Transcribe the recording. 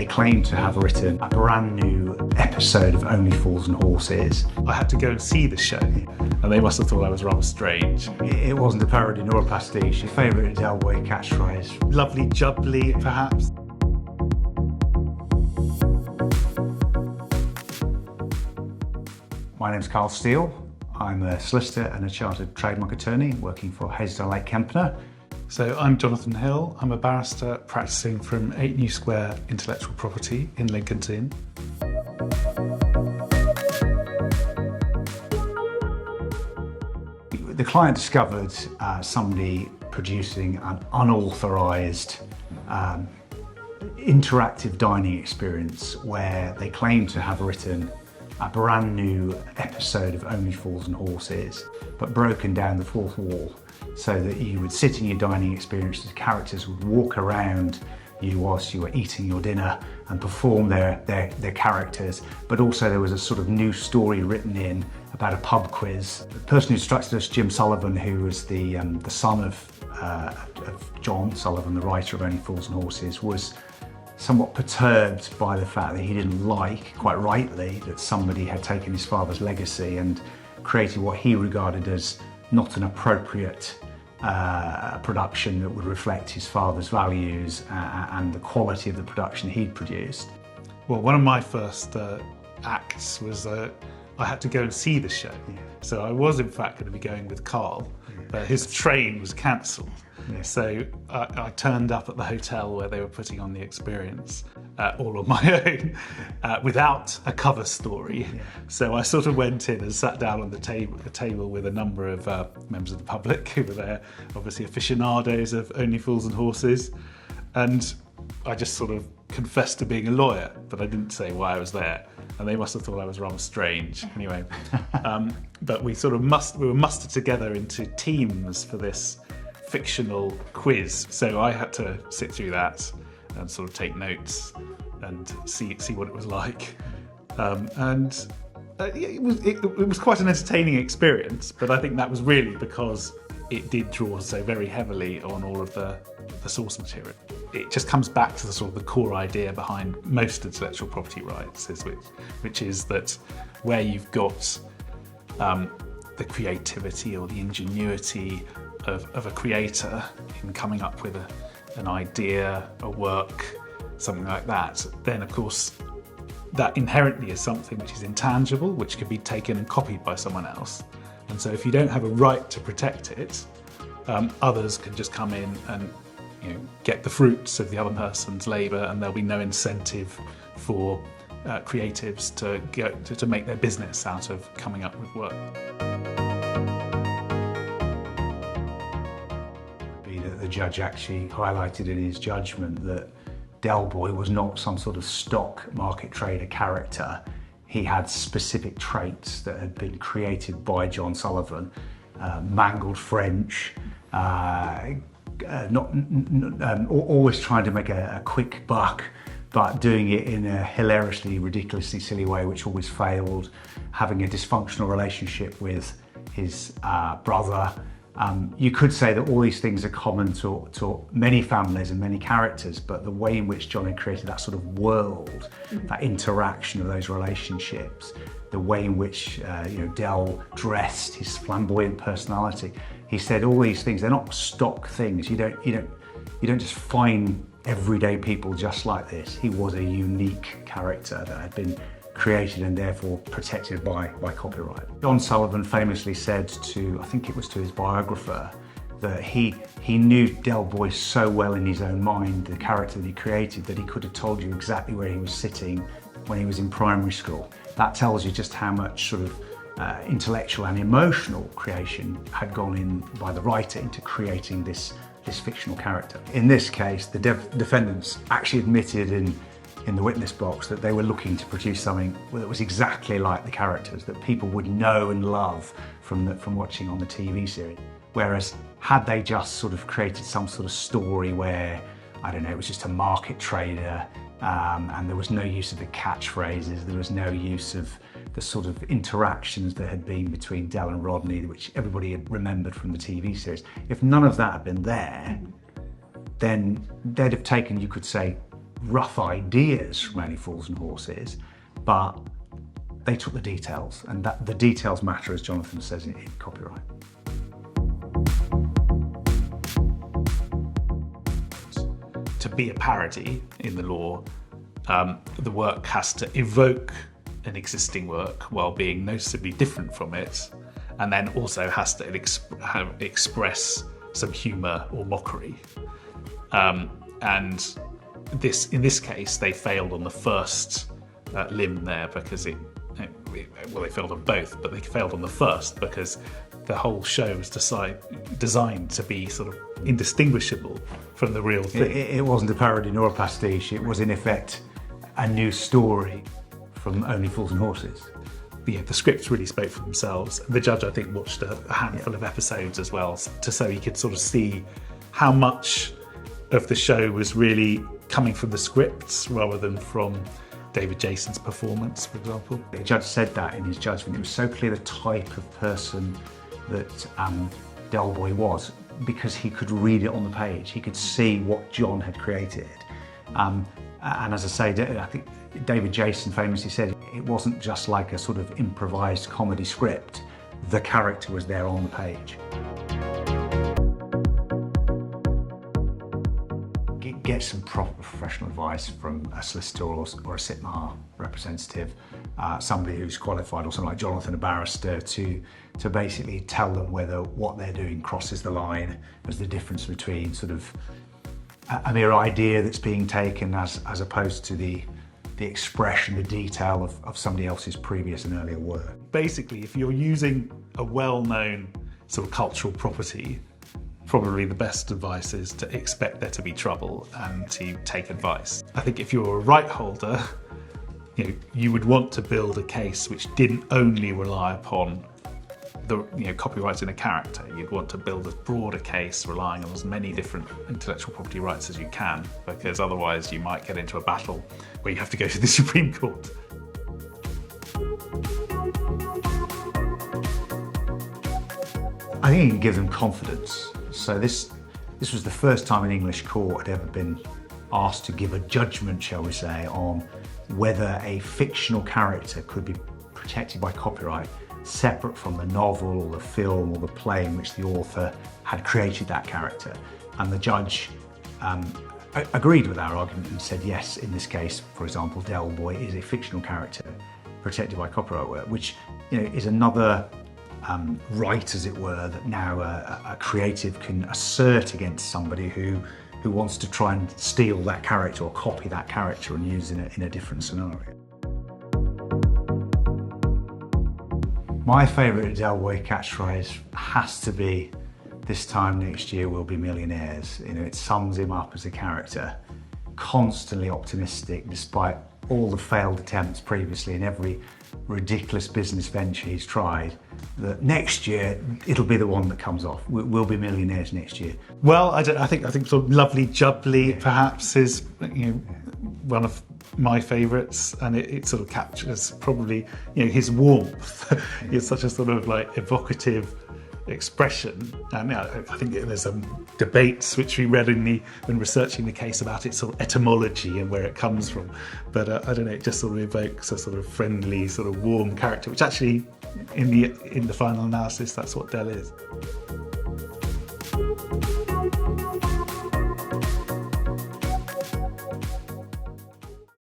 They claim to have written a brand new episode of Only Fools and Horses. I had to go and see the show, and they must have thought I was rather strange. It wasn't a parody nor a pastiche. Your favourite Del Boy catchphrase. Lovely jubbly, perhaps. My name's Carl Steele. I'm a solicitor and a chartered trademark attorney working for Hazelden Lake Kempner. So I'm Jonathan Hill. I'm a barrister practicing from 8 New Square Intellectual Property in Lincoln's Inn. The client discovered somebody producing an unauthorised interactive dining experience where they claim to have written a brand new episode of Only Fools and Horses, but broken down the fourth wall so that you would sit in your dining experience, the characters would walk around you whilst you were eating your dinner and perform their characters, but also there was a sort of new story written in about a pub quiz. The person who instructed us, Jim Sullivan, who was the son of John Sullivan, the writer of Only Fools and Horses, was somewhat perturbed by the fact that he didn't like, quite rightly, that somebody had taken his father's legacy and created what he regarded as not an appropriate production that would reflect his father's values and the quality of the production he'd produced. Well, one of my first acts was I had to go and see the show. Yeah. So I was in fact going to be going with Carl, but his train was cancelled. Yeah. So I turned up at the hotel where they were putting on the experience all on my own without a cover story. Yeah. So I sort of went in and sat down on the table with a number of members of the public who were there, obviously aficionados of Only Fools and Horses. And I just sort of confessed to being a lawyer, but I didn't say why I was there. And they must have thought I was rather strange. Anyway, but we were mustered together into teams for this fictional quiz. So I had to sit through that and sort of take notes and see what it was like. It was quite an entertaining experience, but I think that was really because it did draw so very heavily on all of the source material. It just comes back to the sort of the core idea behind most intellectual property rights, which is that where you've got the creativity or the ingenuity of a creator in coming up with an idea, a work, something like that, then of course that inherently is something which is intangible, which can be taken and copied by someone else. And so if you don't have a right to protect it, others can just come in and get the fruits of the other person's labour, and there'll be no incentive for creatives to make their business out of coming up with work. The judge actually highlighted in his judgment that Del Boy was not some sort of stock market trader character. He had specific traits that had been created by John Sullivan, mangled French, always trying to make a quick buck, but doing it in a hilariously, ridiculously silly way, which always failed, having a dysfunctional relationship with his brother. You could say that all these things are common to many families and many characters, but the way in which John had created that sort of world, that interaction of those relationships, the way in which Del dressed, his flamboyant personality, he said all these things, they're not stock things. You don't just find everyday people just like this. He was a unique character that had been created and therefore protected by copyright. John Sullivan famously said to, I think it was to his biographer, that he knew Del Boy so well in his own mind, the character that he created, that he could have told you exactly where he was sitting when he was in primary school. That tells you just how much sort of intellectual and emotional creation had gone in by the writer into creating this fictional character. In this case, the defendants actually admitted in the witness box that they were looking to produce something that was exactly like the characters that people would know and love from watching on the TV series. Whereas had they just sort of created some sort of story where, I don't know, it was just a market trader and there was no use of the catchphrases, there was no use of the sort of interactions that had been between Del and Rodney, which everybody had remembered from the TV series. If none of that had been there, then they'd have taken, you could say, rough ideas from Only Fools and Horses, but they took the details, and that the details matter, as Jonathan says in copyright. To be a parody in the law, the work has to evoke an existing work while being noticeably different from it, and then also has to express some humour or mockery. And in this case, they failed on the first limb there because they failed on both, but they failed on the first because the whole show was designed to be sort of indistinguishable from the real thing. It wasn't a parody nor a pastiche. It was in effect a new story from Only Fools and Horses. Yeah, the scripts really spoke for themselves. The judge, I think, watched a handful of episodes as well, so he could sort of see how much of the show was really coming from the scripts rather than from David Jason's performance, for example. The judge said that in his judgment. It was so clear the type of person that Del Boy was, because he could read it on the page. He could see what John had created. And as I say, I think David Jason famously said it wasn't just like a sort of improvised comedy script. The character was there on the page. Get some proper professional advice from a solicitor or a SITMAR representative, somebody who's qualified, or something like Jonathan, a barrister, to basically tell them whether what they're doing crosses the line. There's the difference between sort of a mere idea that's being taken as opposed to the expression, the detail of somebody else's previous and earlier work. Basically, if you're using a well-known sort of cultural property, probably the best advice is to expect there to be trouble and to take advice. I think if you're a right holder, you would want to build a case which didn't only rely upon the copyrights in a character. You'd want to build a broader case relying on as many different intellectual property rights as you can, because otherwise you might get into a battle where you have to go to the Supreme Court. I think it can give them confidence. So this was the first time an English court had ever been asked to give a judgment, shall we say, on whether a fictional character could be protected by copyright separate from the novel or the film or the play in which the author had created that character. And the judge agreed with our argument and said, yes, in this case, for example, Del Boy is a fictional character protected by copyright work, which is another right, as it were, that now a creative can assert against somebody who wants to try and steal that character or copy that character and use in a different scenario. My favourite Del Boy catchphrase has to be, "This time next year we'll be millionaires." It sums him up as a character, constantly optimistic despite all the failed attempts previously in every ridiculous business venture he's tried, that next year it'll be the one that comes off. We'll be millionaires next year. Well, I think sort of Lovely Jubbly perhaps is one of my favourites, and it sort of captures probably his warmth. It's such a sort of like evocative expression, and I think there's some debates which we read when researching the case about its sort of etymology and where it comes from, but I don't know, it just sort of evokes a sort of friendly, sort of warm character, which actually in the final analysis that's what Del is.